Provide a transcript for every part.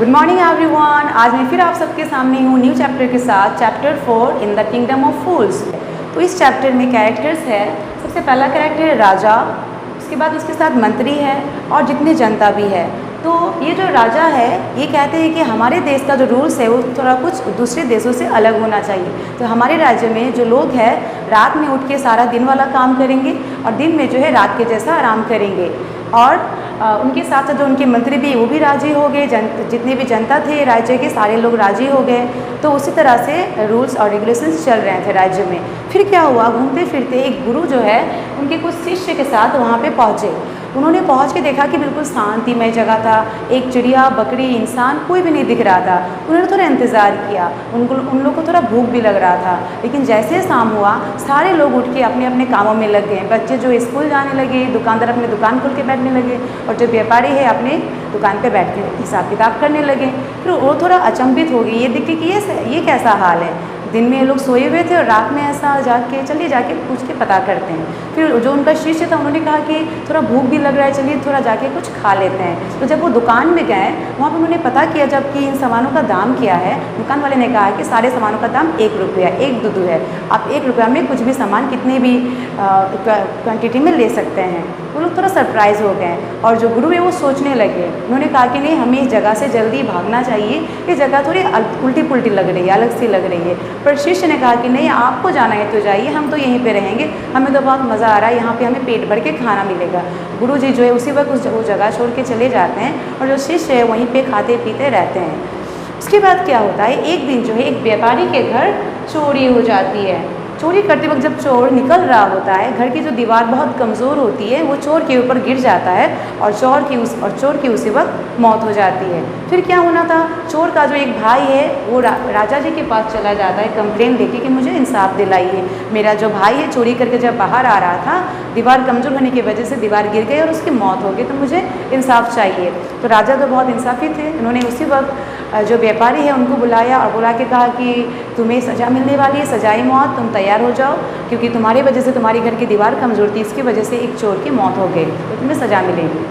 Good morning everyone. आज मैं फिर आप सबके सामने हूँ न्यू चैप्टर के साथ, chapter 4 in the kingdom of fools. तो इस चैप्टर में कैरेक्टर्स है। सबसे पहला कैरेक्टर है राजा, उसके बाद उसके साथ मंत्री है और जितने जनता भी है। तो ये जो राजा है ये कहते हैं कि हमारे देश का जो रूल्स है वो थोड़ा कुछ दूसरे देशों से अलग होना चाहिए। तो हमारे राज्य में जो लोग हैं रात में उठ के सारा दिन वाला काम करेंगे और दिन में जो है रात के जैसा आराम करेंगे। और उनके साथ साथ जो उनके मंत्री भी वो भी राजी हो गए, जितने भी जनता थे राज्य के सारे लोग राजी हो गए। तो उसी तरह से रूल्स और रेगुलेशंस चल रहे थे राज्य में। फिर क्या हुआ, घूमते फिरते एक गुरु जो है उनके कुछ शिष्य के साथ वहाँ पे पहुँचे। उन्होंने पहुँच के देखा कि बिल्कुल शांतिमय जगह था, एक चिड़िया बकरी इंसान कोई भी नहीं दिख रहा था। उन्होंने थोड़ा इंतज़ार किया, उन लोगों को थोड़ा भूख भी लग रहा था। लेकिन जैसे शाम हुआ सारे लोग उठ के अपने अपने कामों में लग गए। बच्चे जो स्कूल जाने लगे, दुकानदार अपने दुकान खोल के बैठने लगे और जो व्यापारी है अपने दुकान पे बैठ के हिसाब किताब करने लगे। फिर वो थोड़ा अचंभित हो गई ये देख के कि ये कैसा हाल है। दिन में ये लोग सोए हुए थे और रात में ऐसा जाके चलिए जाके पूछ के पता करते हैं। फिर जो उनका शिष्य था उन्होंने कहा कि थोड़ा भूख भी लग रहा है, चलिए थोड़ा जाके कुछ खा लेते हैं। तो जब वो दुकान में गए वहाँ पर उन्होंने पता किया जबकि इन सामानों का दाम क्या है। दुकान वाले ने कहा कि सारे सामानों का दाम 1 रुपया, 1 दूधू है। आप 1 रुपया में कुछ भी सामान कितने भी क्वान्टिटी में ले सकते हैं। वो लोग थोड़ा सरप्राइज़ हो गए और जो गुरु है वो सोचने लगे। उन्होंने कहा कि नहीं, हमें इस जगह से जल्दी भागना चाहिए, ये जगह थोड़ी उल्टी पुल्टी लग रही है, अलग सी लग रही है। पर शिष्य ने कहा कि नहीं, आपको जाना है तो जाइए, हम तो यहीं पे रहेंगे, हमें तो बहुत मज़ा आ रहा है, यहाँ पे हमें पेट भर के खाना मिलेगा। गुरु जी जो है उसी वक्त वो जगह छोड़ के चले जाते हैं और जो शिष्य है वहीं पे खाते पीते रहते हैं। उसके बाद क्या होता है, एक दिन जो है एक व्यापारी के घर चोरी हो जाती है। चोरी करते वक्त जब चोर निकल रहा होता है, घर की जो दीवार बहुत कमज़ोर होती है वो चोर के ऊपर गिर जाता है और चोर की उसी वक्त मौत हो जाती है। फिर क्या होना था, चोर का जो एक भाई है वो राजा जी के पास चला जाता है कंप्लेन लेके कि मुझे इंसाफ दिलाइए। मेरा जो भाई है चोरी करके जब बाहर आ रहा था, दीवार कमज़ोर होने की वजह से दीवार गिर गई और उसकी मौत हो गई, तो मुझे इंसाफ चाहिए। तो राजा तो बहुत इंसाफी थे, उन्होंने उसी वक्त जो व्यापारी है उनको बुलाया और बुला के कहा कि तुम्हें सज़ा मिलने वाली है, सजाई मौत, तुम तैयार हो जाओ, क्योंकि तुम्हारी वजह से तुम्हारे घर की दीवार कमज़ोर थी, इसकी वजह से एक चोर की मौत हो गई, तो तुम्हें सज़ा मिलेगी।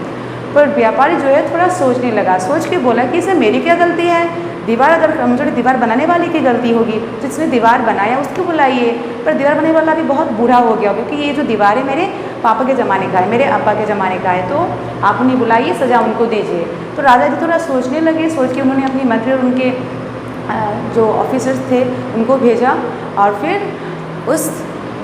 पर व्यापारी जो है थोड़ा सोचने लगा, सोच के बोला कि इसमें मेरी क्या गलती है। दीवार अगर कमज़ोर, दीवार बनाने वाले की गलती होगी, तो जिसने दीवार बनाया उसको बुलाइए। पर दीवार बनाने वाला भी बहुत बुरा हो गया, क्योंकि ये जो दीवार है मेरे पापा के ज़माने का है, मेरे अब्बा के ज़माने का है, तो आप उन्हें बुलाइए, सज़ा उनको दीजिए। तो राजा जी थोड़ा सोचने लगे, सोच के उन्होंने अपनी मंत्री और उनके जो ऑफिसर्स थे उनको भेजा और फिर उस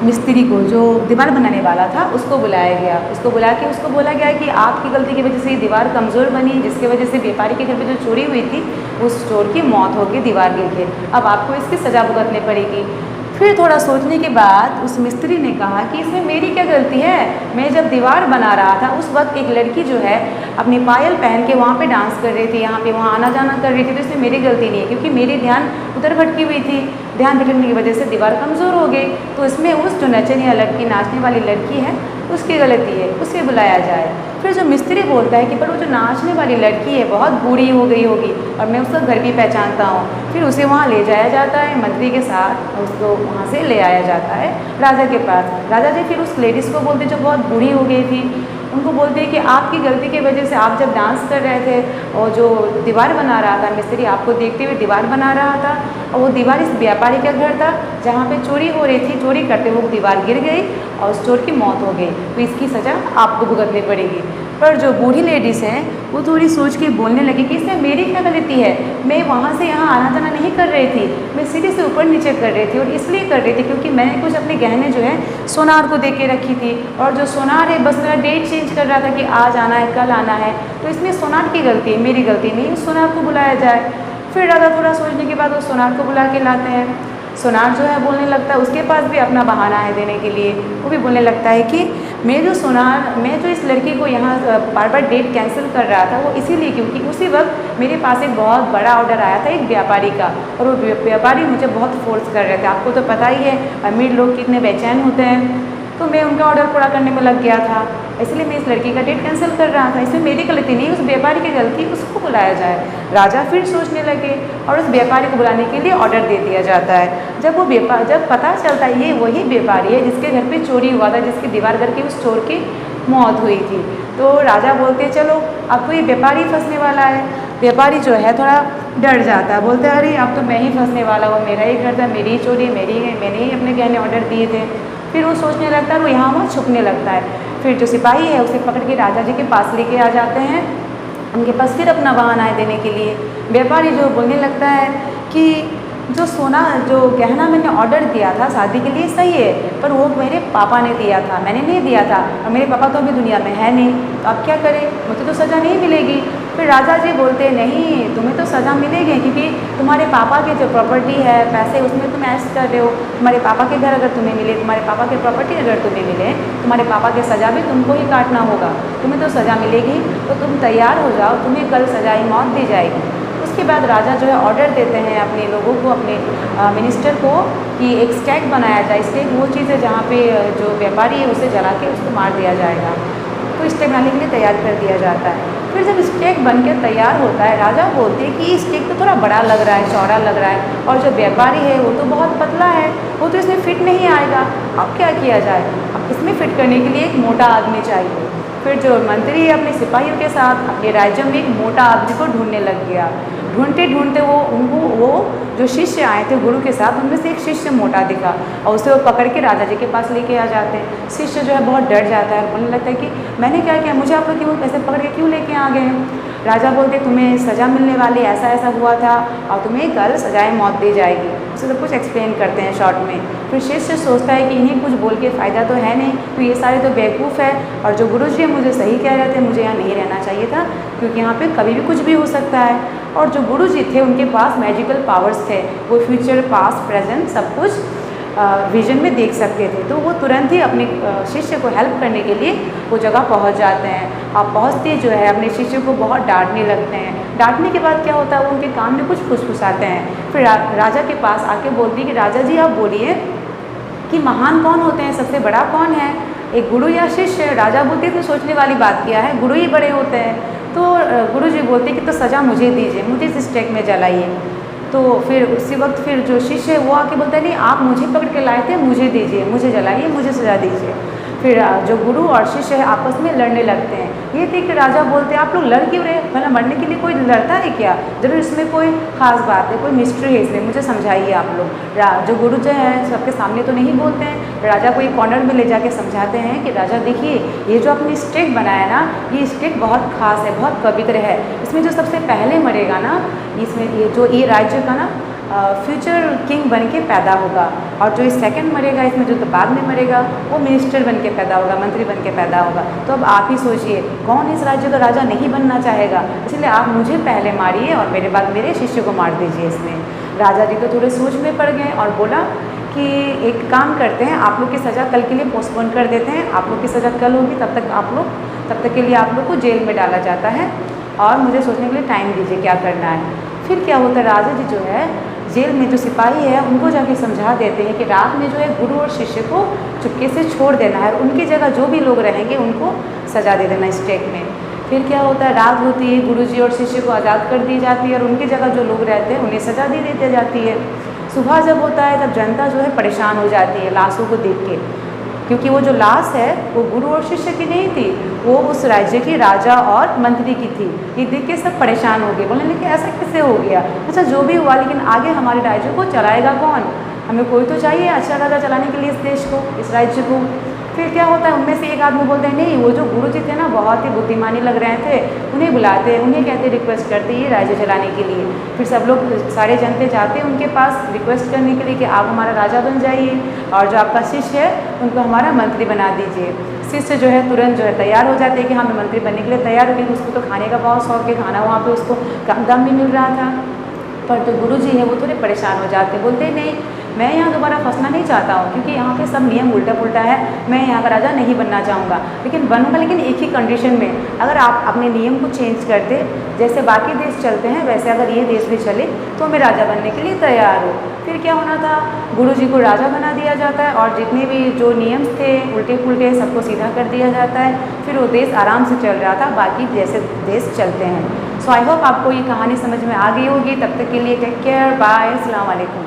मिस्त्री को जो दीवार बनाने वाला था उसको बुलाया गया। उसको बुला के उसको बोला गया कि आपकी गलती की वजह से ये दीवार कमज़ोर बनी, जिसकी वजह से व्यापारी के घर पे जो चोरी हुई थी उस चोर की मौत हो गई दीवार गिर के, अब आपको इसकी सज़ा भुगतनी पड़ेगी। फिर थोड़ा सोचने के बाद उस मिस्त्री ने कहा कि इसमें मेरी क्या गलती है। मैं जब दीवार बना रहा था उस वक्त एक लड़की जो है अपनी पायल पहन के वहाँ पे डांस कर रही थी, यहाँ पे वहाँ आना जाना कर रही थी, तो इसमें मेरी गलती नहीं है, क्योंकि मेरी ध्यान उधर भटकी हुई थी। ध्यान भटकने की वजह से दीवार कमज़ोर हो गई, तो इसमें उस जो नचनिया लड़की, नाचने वाली लड़की है, उसकी गलती है, उसे बुलाया जाए। फिर जो मिस्त्री बोलता है कि पर वो जो नाचने वाली लड़की है बहुत बूढ़ी हो गई होगी और मैं उसका घर भी पहचानता हूँ। फिर उसे वहाँ ले जाया जाता है मंत्री के साथ, उसको वहाँ से ले आया जाता है राजा के पास। राजा जी फिर उस लेडीज़ को बोलते जो बहुत बूढ़ी हो गई थी, उनको बोलते हैं कि आपकी गलती की वजह से आप जब डांस कर रहे थे और जो दीवार बना रहा था मिस्त्री, आपको देखते हुए दीवार बना रहा था और वो दीवार इस व्यापारी का घर था जहाँ पे चोरी हो रही थी। चोरी करते हुए दीवार गिर गई और उस चोर की मौत हो गई, तो इसकी सज़ा आपको भुगतनी पड़ेगी। पर जो बूढ़ी लेडीज़ हैं वो थोड़ी सोच के बोलने लगी कि इसमें मेरी क्या गलती है, मैं वहाँ से यहाँ आना जाना नहीं कर रही थी, मैं सीढ़ी से ऊपर नीचे कर रही थी और इसलिए कर रही थी क्योंकि मैंने कुछ अपने गहने जो है सोनार को दे के रखी थी और जो सोनार है बस मेरा डेट चेंज कर रहा था कि आज आना है कल आना है, तो इसमें सोनार की गलती है, मेरी गलती नहीं। उस सोनार को बुलाया जाए। फिर राजा थोड़ा सोचने के बाद उस सोनार को बुला के लाते हैं। सोनार जो है बोलने लगता है, उसके पास भी अपना बहाना है देने के लिए। वो भी बोलने लगता है कि मैं जो इस लड़की को यहाँ बार बार डेट कैंसिल कर रहा था वो इसीलिए क्योंकि उसी वक्त मेरे पास एक बहुत बड़ा ऑर्डर आया था एक व्यापारी का और वो व्यापारी मुझे बहुत फोर्स कर रहे थे। आपको तो पता ही है अमीर लोग कितने बेचैन होते हैं, तो मैं उनका ऑर्डर पूरा करने में लग गया था, इसलिए मैं इस लड़की का डेट कैंसिल कर रहा था। इसमें मेरी गलती नहीं, उस व्यापारी की गलती, उसको बुलाया जाए। राजा फिर सोचने लगे और उस व्यापारी को बुलाने के लिए ऑर्डर दे दिया जाता है। जब पता चलता है ये वही व्यापारी है जिसके घर पे चोरी हुआ था, जिसकी दीवार घर की उस चोर की मौत हुई थी। तो राजा बोलते चलो अब तो ये व्यापारी फंसने वाला है। व्यापारी जो है थोड़ा डर जाता है, बोलते अरे अब तो मैं ही फंसने वाला हूँ, मेरा ही घर था, मेरी ही चोरी, मैंने ही अपने गहने ऑर्डर दिए थे। फिर वो सोचने लगता है, वो यहाँ वहाँ छुपने लगता है। फिर जो सिपाही है उसे पकड़ के राजा जी के पास लेके आ जाते हैं, उनके पास फिर अपना वाहन आए देने के लिए। व्यापारी जो बोलने लगता है कि जो सोना जो गहना मैंने ऑर्डर दिया था शादी के लिए सही है, पर वो मेरे पापा ने दिया था, मैंने नहीं दिया था, और मेरे पापा तो अभी दुनिया में है नहीं, तो अब क्या करें, मुझे तो सज़ा नहीं मिलेगी। फिर राजा जी बोलते नहीं, तुम्हें तो सज़ा मिलेगी, क्योंकि तुम्हारे पापा की जो प्रॉपर्टी है, पैसे, उसमें तुम ऐश कर रहे हो। तुम्हारे पापा के घर अगर तुम्हें मिले, तुम्हारे पापा के प्रॉपर्टी अगर तुम्हें मिले, तुम्हारे पापा की सज़ा भी तुमको ही काटना होगा, तुम्हें तो सज़ा मिलेगी, तो तुम तैयार हो जाओ, तुम्हें कल सज़ाई मौत दी जाएगी। उसके बाद राजा जो है ऑर्डर देते हैं अपने लोगों को, अपने मिनिस्टर को, कि एक स्टेक बनाया जाए। स्टेक वो चीज़ है जहाँ पे जो व्यापारी है उसे जला के उसको मार दिया जाएगा। तो स्टेक बनाने के लिए तैयार कर दिया जाता है। फिर जब स्टेक बन के तैयार होता है, राजा बोलते हैं कि स्टेक तो थोड़ा बड़ा लग रहा है, चौड़ा लग रहा है, और जो व्यापारी है वो तो बहुत पतला है, वो तो इसमें फिट नहीं आएगा, अब क्या किया जाए। अब इसमें फिट करने के लिए एक मोटा आदमी चाहिए। फिर जो मंत्री है अपने सिपाहियों के साथ अपने राज्य में एक मोटा आदमी को ढूंढने लग गया। ढूंढते ढूंढते वो जो शिष्य आए थे गुरु के साथ, उनमें से एक शिष्य मोटा दिखा, और उसे वो पकड़ के राजा जी के पास लेके आ जाते हैं। शिष्य जो है बहुत डर जाता है और बोलने लगता है कि मैंने क्या किया, मुझे आप लोग क्यों ऐसे पकड़ के क्यों लेके आ गए। राजा बोलते तुम्हें सज़ा मिलने वाली, ऐसा ऐसा हुआ था, और तुम्हें कल सजाए मौत दी जाएगी। उसे सब कुछ एक्सप्लेन करते हैं शॉर्ट में। फिर शिष्य सोचता है कि इन्हें कुछ बोल के फ़ायदा तो है नहीं, तो ये सारे तो बेवकूफ़ है, और जो गुरु जी मुझे सही कह रहे थे, मुझे यहाँ नहीं रहना चाहिए था, क्योंकि यहाँ पे कभी भी कुछ भी हो सकता है। और जो गुरु जी थे उनके पास मैजिकल पावर्स थे, वो फ्यूचर, पास्ट, प्रेजेंट सब कुछ विजन में देख सकते थे। तो वो तुरंत ही अपने शिष्य को हेल्प करने के लिए वो जगह पहुंच जाते हैं। और पहुंचते जो है अपने शिष्य को बहुत डांटने लगते हैं। डांटने के बाद क्या होता है, वो उनके कान में कुछ फुसफुसाते हैं। फिर राजा के पास आके बोलती है कि राजा जी आप बोलिए कि महान कौन होते हैं, सबसे बड़ा कौन है, एक गुरु या शिष्य। राजा बोलते थे सोचने वाली बात किया है, गुरु ही बड़े होते हैं। तो गुरु जी बोलते कि तो सज़ा मुझे दीजिए, मुझे इस स्टेक में जलाइए। तो फिर उसी वक्त फिर जो शिष्य है वो आके बोलता है नहीं आप मुझे पकड़ के लाए थे, मुझे दीजिए, मुझे जलाइए, मुझे सजा दीजिए। फिर जो गुरु और शिष्य है आपस में लड़ने लगते हैं। ये देख के राजा बोलते हैं आप लोग लड़ क्यों रहे, भला मरने के लिए कोई लड़ता है क्या, जरूर इसमें कोई खास बात है, कोई मिस्ट्री है इसमें, मुझे समझाइए आप लोग। जो गुरु जो है सबके सामने तो नहीं बोलते हैं, राजा को एक कॉर्नर में ले जाके समझाते हैं कि राजा देखिए ये जो आपने स्टेक बनाया ना, ये स्टेक बहुत खास है, बहुत पवित्र है। इसमें जो सबसे पहले मरेगा ना, इसमें ये राज्य का ना फ्यूचर किंग बन के पैदा होगा, और जो सेकंड मरेगा इसमें जो तो बाद में मरेगा वो मिनिस्टर बन के पैदा होगा, मंत्री बन के पैदा होगा। तो अब आप ही सोचिए कौन इस राज्य का राजा नहीं बनना चाहेगा, इसलिए आप मुझे पहले मारिए और मेरे बाद मेरे शिष्य को मार दीजिए। इसमें राजा जी तो थोड़े सोच में पड़ गए और बोला कि एक काम करते हैं, आप लोग की सज़ा कल के लिए पोस्टपोन कर देते हैं, आप लोग की सज़ा कल होगी, तब तक के लिए आप लोग को जेल में डाला जाता है, और मुझे सोचने के लिए टाइम दीजिए क्या करना है। फिर क्या होता है, राजा जी जो है जेल में जो सिपाही है उनको जाके समझा देते हैं कि रात में जो है गुरु और शिष्य को चुपके से छोड़ देना है, उनकी जगह जो भी लोग रहेंगे उनको सजा दे देना स्टेक में। फिर क्या होता है, रात होती है, गुरु जी और शिष्य को आज़ाद कर दी जाती है, और उनकी जगह जो लोग रहते हैं उन्हें सजा दे दी जाती है। सुबह जब होता है तब जनता जो है परेशान हो जाती है लाशों को देख के, क्योंकि वो जो लाश है वो गुरु और शिष्य की नहीं थी, वो उस राज्य की राजा और मंत्री की थी। ये देख के सब परेशान हो गए, बोलने लगे ऐसा कैसे हो गया, अच्छा जो भी हुआ लेकिन आगे हमारे राज्य को चलाएगा कौन, हमें कोई तो चाहिए अच्छा राजा चलाने के लिए इस देश को, इस राज्य को। फिर क्या होता है, उनमें से एक आदमी बोलते हैं नहीं वो जो गुरु जी थे ना बहुत ही बुद्धिमानी लग रहे थे, उन्हें बुलाते हैं, उन्हें कहते रिक्वेस्ट करते ये राज्य चलाने के लिए। फिर सब लोग सारे जनते जाते हैं उनके पास रिक्वेस्ट करने के लिए कि आप हमारा राजा बन जाइए, और जो आपका शिष्य है उनको हमारा मंत्री बना दीजिए। शिष्य जो है तुरंत जो है तैयार हो जाते हैं कि हाँ मैं मंत्री बनने के लिए तैयार हो, क्योंकि उसको तो खाने का बहुत शौक है, खाना वहाँ पर उसको कम दाम भी मिल रहा था। पर जो गुरु जी हैं वो थोड़े परेशान हो जाते हैं, बोलते नहीं मैं यहाँ दोबारा फंसना नहीं चाहता हूँ, क्योंकि यहाँ पे सब नियम उल्टा पुल्टा है, मैं यहाँ का राजा नहीं बनना चाहूँगा, लेकिन बनूँगा लेकिन एक ही कंडीशन में, अगर आप अपने नियम को चेंज करते, जैसे बाकी देश चलते हैं वैसे अगर ये देश भी चले तो मैं राजा बनने के लिए तैयार हूँ। फिर क्या होना था, गुरु जी को राजा बना दिया जाता है, और जितने भी जो नियम थे उल्टे पुल्टे सबको सीधा कर दिया जाता है। फिर वो देश आराम से चल रहा था, बाकी जैसे देश चलते हैं। सो आई होप आपको ये कहानी समझ में आ गई होगी। तब तक के लिए टेक केयर, बाय, अस्सलाम वालेकुम।